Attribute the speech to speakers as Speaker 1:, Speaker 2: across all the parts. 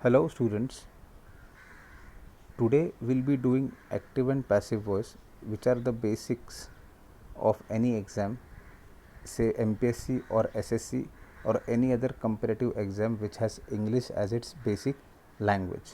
Speaker 1: Hello students, today we'll be doing active and passive voice, which are the basics of any exam, say MPSC or SSC or any other comparative exam which has English as its basic language.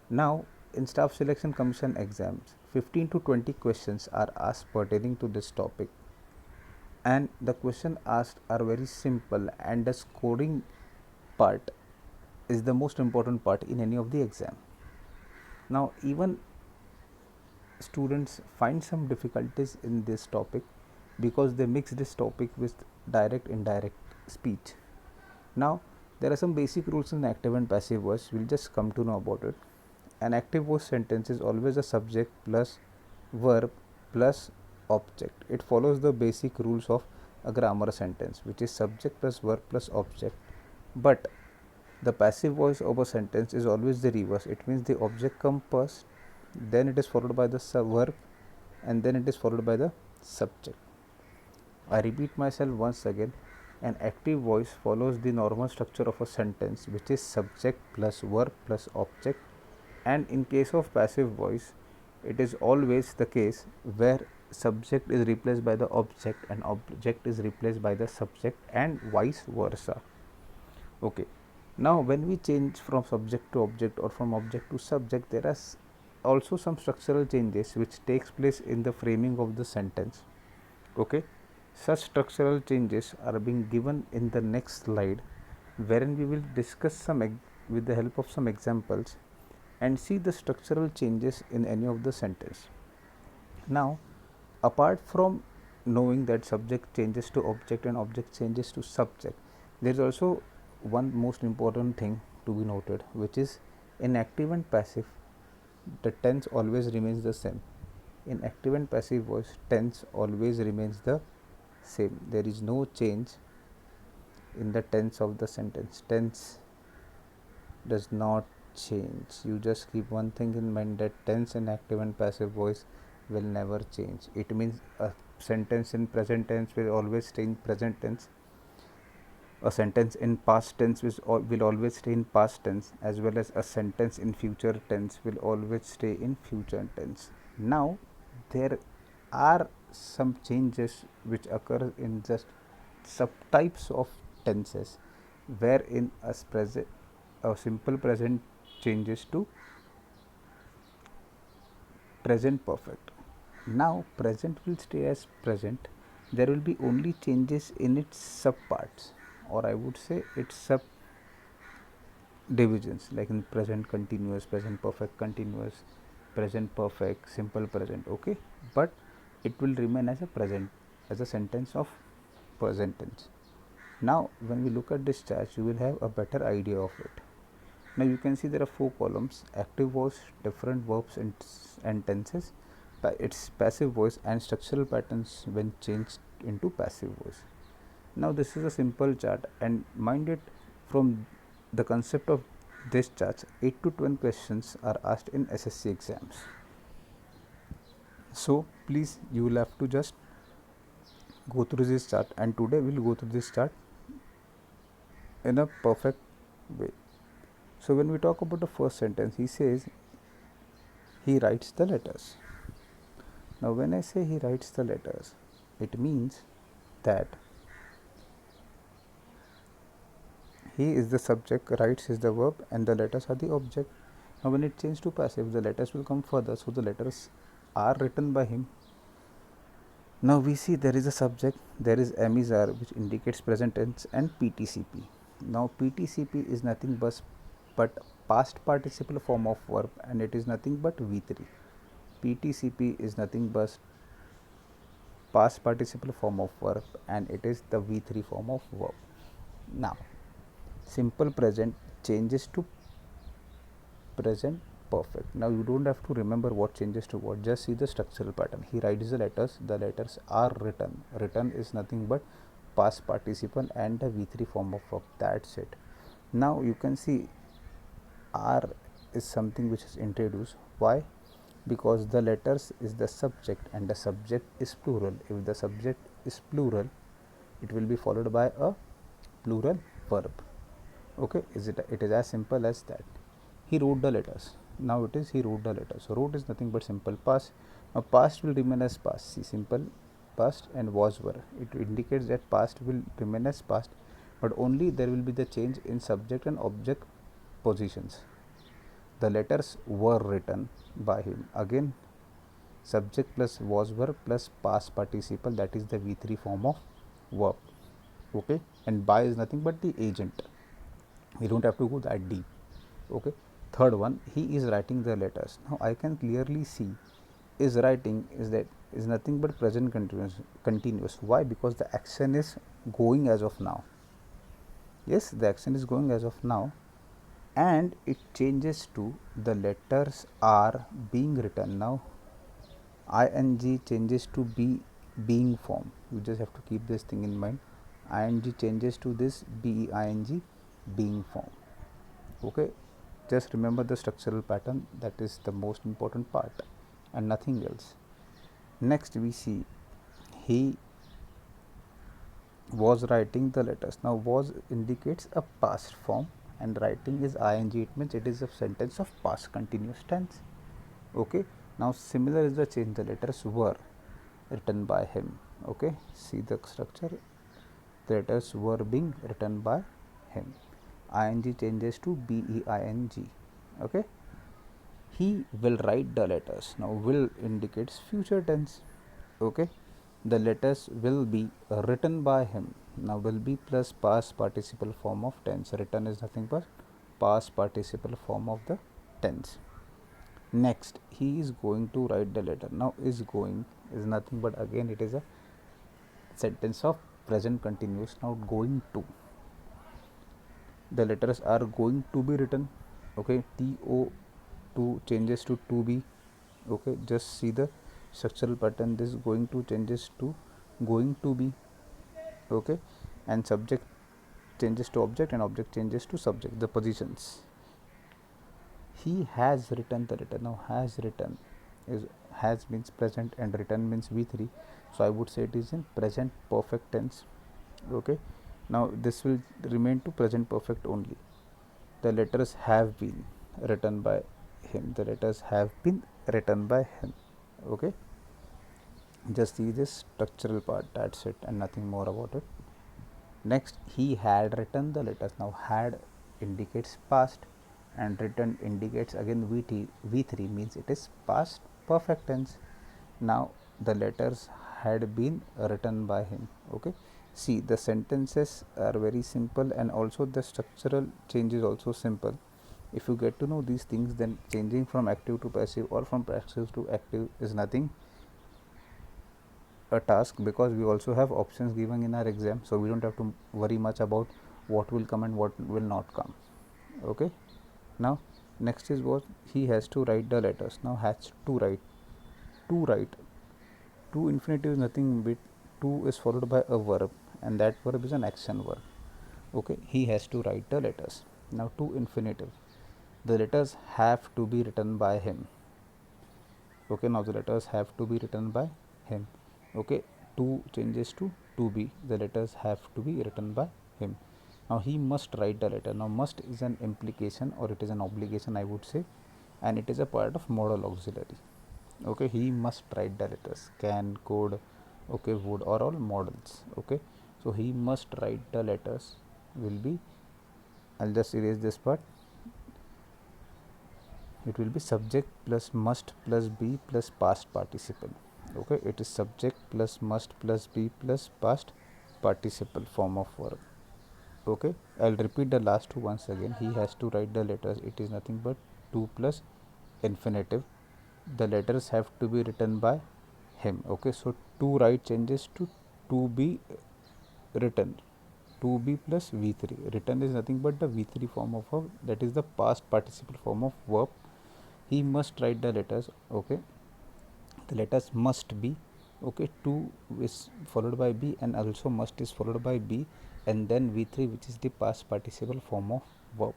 Speaker 1: Now, in Staff Selection Commission exams, 15 to 20 questions are asked pertaining to this topic, and the question asked are very simple, and the scoring part is the most important part in any of the exam. Now, even students find some difficulties in this topic because they mix this topic with direct indirect speech. Now there are some basic rules in active and passive voice. We'll just come to know about it. An active voice sentence is always a subject plus verb plus object. It follows the basic rules of a grammar sentence, which is subject plus verb plus object. But the passive voice of a sentence is always the reverse. It means the object comes first, then it is followed by the verb, and then it is followed by the subject. I repeat myself once again. An active voice follows the normal structure of a sentence, which is subject plus verb plus object, and in case of passive voice, it is always the case where subject is replaced by the object and object is replaced by the subject, and vice versa. Okay, now when we change from subject to object or from object to subject, there are also some structural changes which takes place in the framing of the sentence. Okay, such structural changes are being given in the next slide, wherein we will discuss some with the help of some examples and see the structural changes in any of the sentence. Now, apart from knowing that subject changes to object and object changes to subject, there is also one most important thing to be noted, which is in active and passive, the tense always remains the same. In active and passive voice, tense always remains the same. There is no change in the tense of the sentence. Tense does not change. You just keep one thing in mind, that tense in active and passive voice will never change. It means a sentence in present tense will always stay in present tense. A sentence in past tense will always stay in past tense, as well as a sentence in future tense will always stay in future tense. Now, there are some changes which occur in just subtypes of tenses, wherein a simple present changes to present perfect. Now, present will stay as present. There will be only changes in its subparts, or I would say its subdivisions, like in present continuous, present perfect continuous, present perfect, simple present. Okay, but it will remain as a present, as a sentence of present tense. Now, when we look at this chart, you will have a better idea of it. Now, you can see there are 4 columns: active voice, different verbs and tenses, its passive voice, and structural patterns when changed into passive voice. Now, this is a simple chart, and mind it, from the concept of this chart, 8 to 12 questions are asked in SSC exams. So, please, you will have to just go through this chart, and today we will go through this chart in a perfect way. So, when we talk about the first sentence, he says he writes the letters. Now, when I say he writes the letters, it means that he is the subject, writes is the verb, and the letters are the object. Now, when it changes to passive, the letters will come further, so the letters are written by him. Now, we see there is a subject, there is MISR, which indicates present tense, and PTCP. Now, PTCP is nothing but past participle form of verb, and it is nothing but V3. PTCP is nothing but past participle form of verb, and it is the V3 form of verb. Now, simple present changes to present perfect. Now, you don't have to remember what changes to what, just see the structural pattern. He writes the letters are written. Written is nothing but past participle and the V3 form of verb. That's it. Now, you can see are is something which is introduced. Why? Because the letters is the subject and the subject is plural. If the subject is plural, it will be followed by a plural verb. Okay, it is as simple as that. he wrote the letters. Now it is he wrote the letters. So wrote is nothing but simple past. Now past will remain as past. See, simple past and was were. It indicates that past will remain as past, but only there will be the change in subject and object positions. The letters were written by him. Again, subject plus was were plus past participle, that is the V3 form of verb. Okay, and by is nothing but the agent. We don't have to go that deep. Okay, third one, he is writing the letters. Now I can clearly see is writing is nothing but present continuous. Why? Because the action is going as of now. Yes, the action is going as of now, and it changes to the letters are being written. Now ing changes to being form. You just have to keep this thing in mind. Ing changes to this being form. Okay, just remember the structural pattern, that is the most important part and nothing else. Next we see he was writing the letters. Now was indicates a past form and writing is ing, it means it is a sentence of past continuous tense. Okay, now similar is the change, the letters were written by him. Okay, see the structure, the letters were being written by him. Ing changes to being. Okay, he will write the letters. Now will indicates future tense. Okay, the letters will be written by him. Now will be plus past participle form of tense. Written is nothing but past participle form of the tense. Next, he is going to write the letter. Now is going is nothing but again it is a sentence of present continuous. Now going to, the letters are going to be written. Okay, to changes to be. Okay, just see the structural pattern. This going to changes to going to be. Okay, and subject changes to object and object changes to subject, the positions. He has written the letter. Now has written is, has means present and written means V3, so I would say it is in present perfect tense. Okay, now this will remain to present perfect only. The letters have been written by him. The letters have been written by him. Okay, just see this structural part, that's it and nothing more about it. Next, he had written the letters. Now had indicates past and written indicates again V3 means it is past perfect tense. Now the letters had been written by him. Okay, see the sentences are very simple and also the structural change is also simple. If you get to know these things, then changing from active to passive or from passive to active is nothing a task, because we also have options given in our exam, so we don't have to worry much about what will come and what will not come. Okay, now next is what he has to write the letters. Now has to write to infinitive is nothing but to is followed by a verb and that verb is an action verb. Okay, he has to write the letters. Now to infinitive, the letters have to be written by him. Okay, now the letters have to be written by him. Okay, to changes to be, the letters have to be written by him. Now he must write the letter. Now must is an implication or it is an obligation, I would say, and it is a part of modal auxiliary. Okay, he must write the letters. Can, could, okay, would are all modals. Okay, so he must write the letters will be, I'll just erase this part, it will be subject plus must plus be plus past participle. Okay, it is subject plus must plus be plus past participle form of verb. Okay, I'll repeat the last two once again. He has to write the letters. It is nothing but to plus infinitive. The letters have to be written by him. Okay, so to write changes to be written. To be plus V3. Written is nothing but the V3 form of verb, that is the past participle form of verb. He must write the letters. Okay, the letters must be. Okay, to is followed by be and also must is followed by be and then V3, which is the past participle form of verb.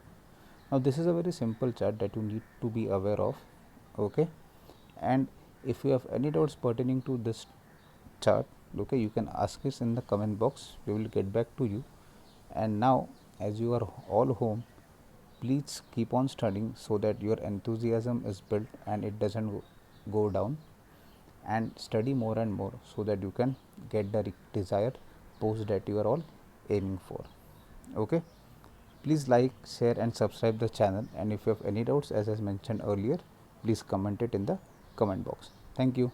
Speaker 1: Now this is a very simple chart that you need to be aware of. Okay, and if you have any doubts pertaining to this chart, okay, you can ask us in the comment box. We will get back to you. And now as you are all home, Please keep on studying so that your enthusiasm is built and it doesn't go down, and study more and more so that you can get the desired post that you are all aiming for. Okay, please like, share and subscribe the channel, and if you have any doubts, as I mentioned earlier, please comment it in the comment box. Thank you.